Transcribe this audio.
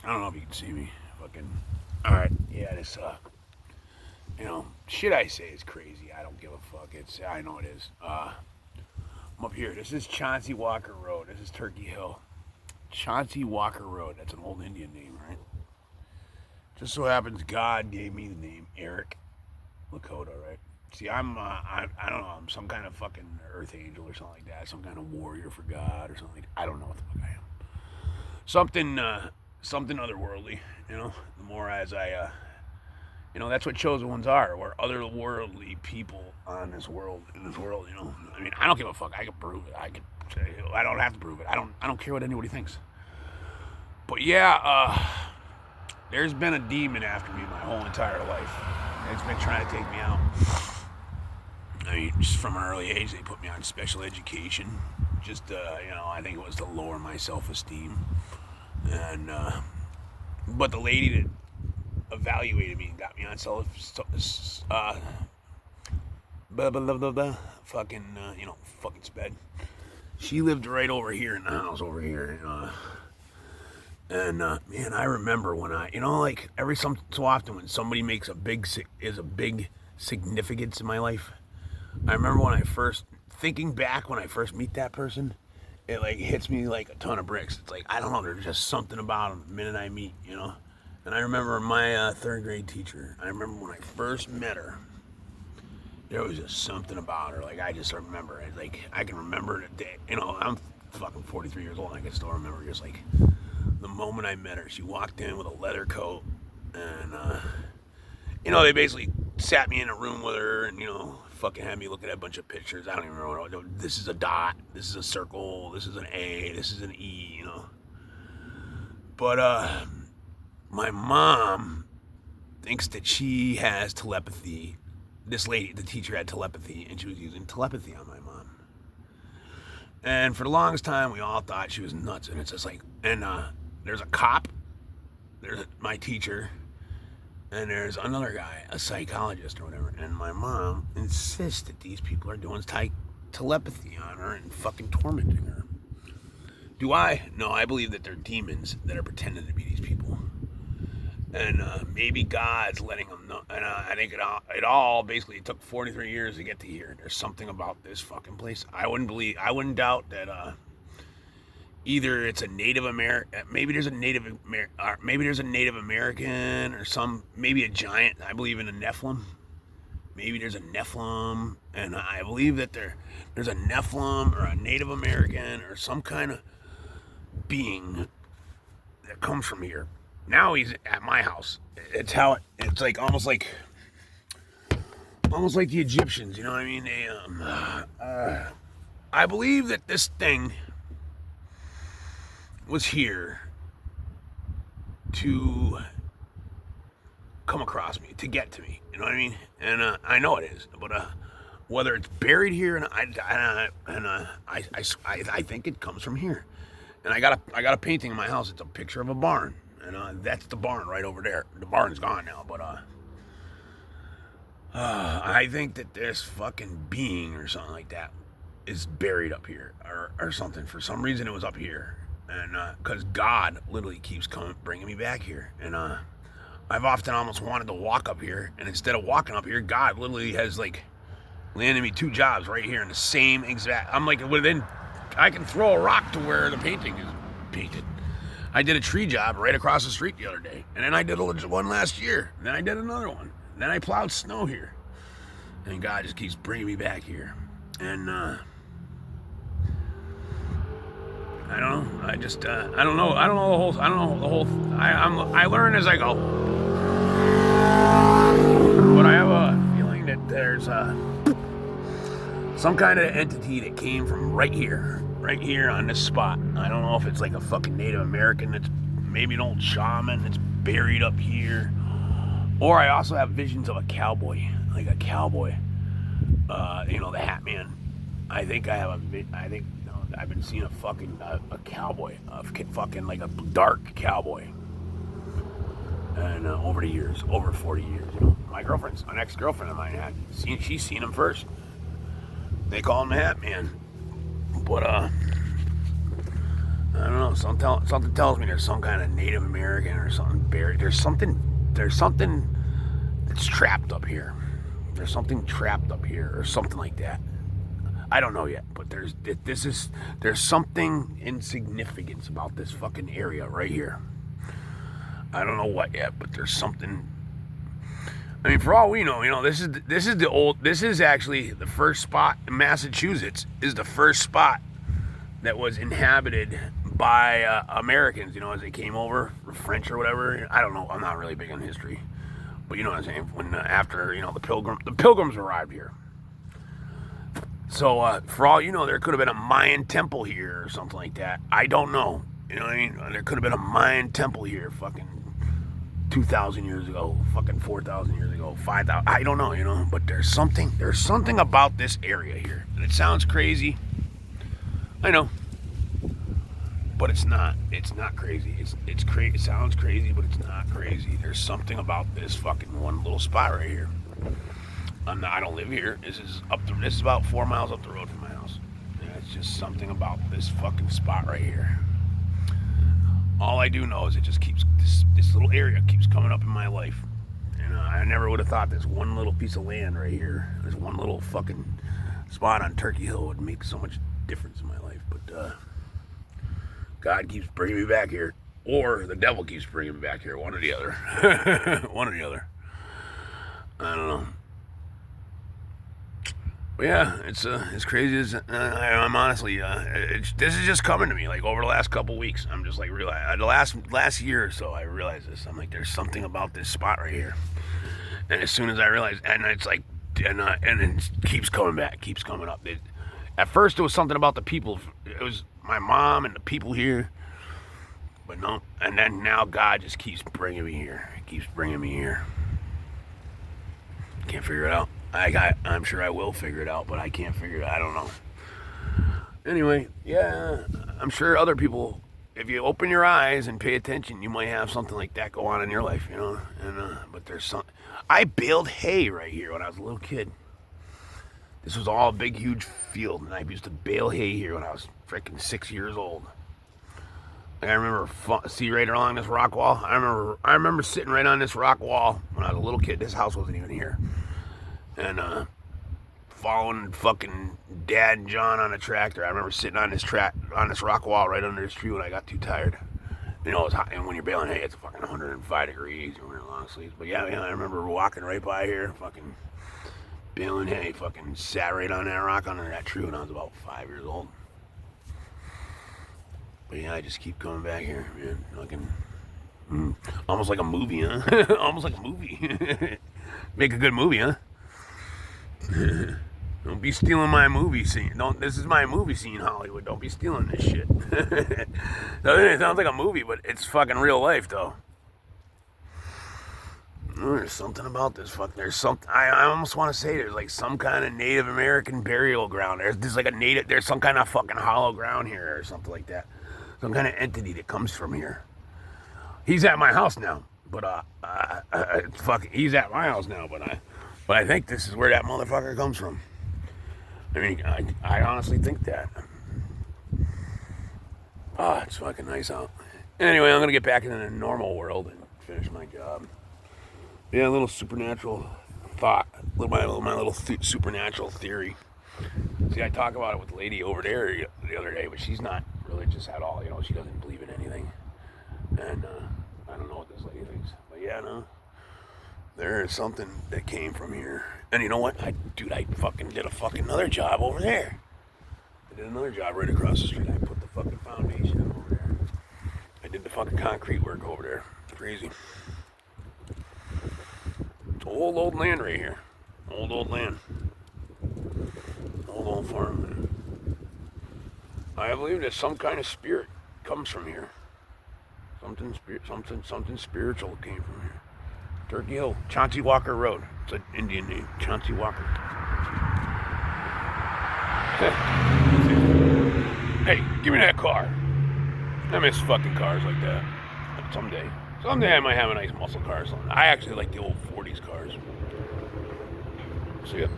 I don't know if you can see me. Fucking. Alright, yeah, this, shit I say is crazy. I don't give a fuck. I know it is. I'm up here. This is Chauncey Walker Road. This is Turkey Hill. Chauncey Walker Road. That's an old Indian name, right? Just so happens God gave me the name Eric Lakota, right? See, I don't know, I'm some kind of fucking earth angel or something like that. Some kind of warrior for God or something. I don't know what the fuck I am. Something otherworldly, the more as that's what chosen ones are. We're otherworldly people on this world, I mean, I don't give a fuck. I can prove it. I don't have to prove it. I don't care what anybody thinks. But yeah, there's been a demon after me my whole entire life. It's been trying to take me out. I mean, just from an early age, they put me on special education. Just, I think it was to lower my self-esteem. And, but the lady that evaluated me and got me on fucking sped. She lived right over here in the house over here. Man, I remember when like every so often when somebody makes a big significance in my life. I remember thinking back when I first meet that person, it like hits me like a ton of bricks. It's like, I don't know, there's just something about them the minute I meet, And I remember my third grade teacher. I remember when I first met her, there was just something about her. Like, I just remember it. Like, I can remember the day. I'm fucking 43 years old and I can still remember just like the moment I met her. She walked in with a leather coat and, they basically sat me in a room with her and, fucking had me looking at a bunch of pictures. I don't even know. This is a dot. This is a circle. This is an A. This is an E, But, my mom thinks that she has telepathy. This lady, the teacher, had telepathy, and she was using telepathy on my mom. And for the longest time, we all thought she was nuts. And it's just like, there's a cop, there's my teacher, and there's another guy, a psychologist or whatever. And my mom insists that these people are doing telepathy on her and fucking tormenting her. Do I? No, I believe that they're demons that are pretending to be these people. And maybe God's letting them know. And I think it all basically took 43 years to get to here. There's something about this fucking place. I wouldn't doubt that either it's a Native American, maybe there's a Native American or maybe a giant. I believe in a Nephilim. Maybe there's a Nephilim, and I believe that there's a Nephilim or a Native American or some kind of being that comes from here. Now he's at my house. It's like almost like the Egyptians, you know what I mean? I believe that this thing was here to come across me, to get to me, you know what I mean? And I know it is, but whether it's buried here, and I think it comes from here. And I got a painting in my house. It's a picture of a barn. And that's the barn right over there. The barn's gone now, but I think that this fucking being or something like that is buried up here or something. For some reason, it was up here, and because God literally keeps bringing me back here, and I've often almost wanted to walk up here, and instead of walking up here, God literally has like landed me 2 jobs right here in the same exact. I'm like I can throw a rock to where the painting is painted. I did a tree job right across the street the other day. And then I did one last year. And then I did another one. And then I plowed snow here. And God just keeps bringing me back here. And, I don't know. I don't know the whole, I learn as I go. But I have a feeling that there's, some kind of entity that came from right here on this spot. I don't know if it's like a fucking Native American that's maybe an old shaman that's buried up here. Or I also have visions of a cowboy, like a cowboy. The Hat Man. I've been seeing a cowboy, fucking like a dark cowboy. And over the years, over 40 years, my an ex-girlfriend of mine she's seen him first. They call him the Hat Man. But, I don't know. Something tells me there's some kind of Native American or something buried. There's something that's trapped up here. There's something trapped up here or something like that. I don't know yet, but there's something insignificant about this fucking area right here. I don't know what yet, but there's something. I mean, for all we know, this is actually the first spot in Massachusetts. Is the first spot that was inhabited by Americans, as they came over, or French or whatever. I don't know. I'm not really big on history, but you know what I'm saying. When after the Pilgrims arrived here. So for all you know, there could have been a Mayan temple here or something like that. I don't know. You know what I mean? There could have been a Mayan temple here, fucking 2,000 years ago, fucking 4,000 years ago, 5,000. I don't know, but there's something about this area here, and it sounds crazy. I know, but it's not. It's not crazy. It's crazy. It sounds crazy, but it's not crazy. There's something about this fucking one little spot right here. I don't live here. This is about 4 miles up the road from my house. And it's just something about this fucking spot right here. All I do know is it just keeps this little area keeps coming up in my life. And I never would have thought this one little piece of land right here, this one little fucking spot on Turkey Hill would make so much difference in my life. But God keeps bringing me back here, or the devil keeps bringing me back here. One or the other. One or the other. I don't know. But yeah, it's crazy as I'm honestly. This is just coming to me like over the last couple weeks. I'm just like realizing the last year or so I realized this. I'm like, there's something about this spot right here. And as soon as I realized, and it's like, and it keeps coming back, keeps coming up. At first, it was something about the people. It was my mom and the people here. But no, and then now God just keeps bringing me here. He keeps bringing me here. Can't figure it out. I'm sure I will figure it out, but I can't figure it out. I don't know. Anyway, yeah, I'm sure other people, if you open your eyes and pay attention, you might have something like that go on in your life, And but there's some. I baled hay right here when I was a little kid. This was all a big, huge field, and I used to bale hay here when I was freaking 6 years old. Like I remember, see right along this rock wall. I remember sitting right on this rock wall when I was a little kid. This house wasn't even here. And following fucking Dad and John on a tractor. I remember sitting on this rock wall right under this tree when I got too tired. It's hot, and when you're baling hay, it's fucking 105 degrees. You're wearing long sleeves. But yeah, I remember walking right by here, fucking baling hay, fucking sat right on that rock under that tree when I was about 5 years old. But yeah, I just keep coming back here, man. Fucking, almost like a movie, huh? Almost like a movie. Make a good movie, huh? Don't be stealing my movie scene. This is my movie scene, Hollywood. Don't be stealing this shit. It sounds like a movie, but it's fucking real life, though. There's something about this. There's something. I almost want to say there's like some kind of Native American burial ground. There's like there's some kind of fucking hollow ground here or something like that. Some kind of entity that comes from here. He's at my house now, but he's at my house now, but I think this is where that motherfucker comes from. I mean, I honestly think that. It's fucking nice out. Anyway, I'm going to get back into the normal world and finish my job. Yeah, a little supernatural thought. My little supernatural theory. See, I talk about it with the lady over there the other day, but she's not religious at all. She doesn't believe in anything. And I don't know what this lady thinks. But yeah, no. There is something that came from here. And you know what? I fucking did another job over there. I did another job right across the street. I put the fucking foundation over there. I did the fucking concrete work over there. It's crazy. It's old land right here. Old land. Old farm. I believe that some kind of spirit comes from here. Something spiritual came from here. Turkey Hill, Chauncey Walker Road. It's an Indian name, Chauncey Walker. Hey, give me that car. I miss fucking cars like that. Someday I might have a nice muscle car or something. I actually like the old 40s cars. See ya.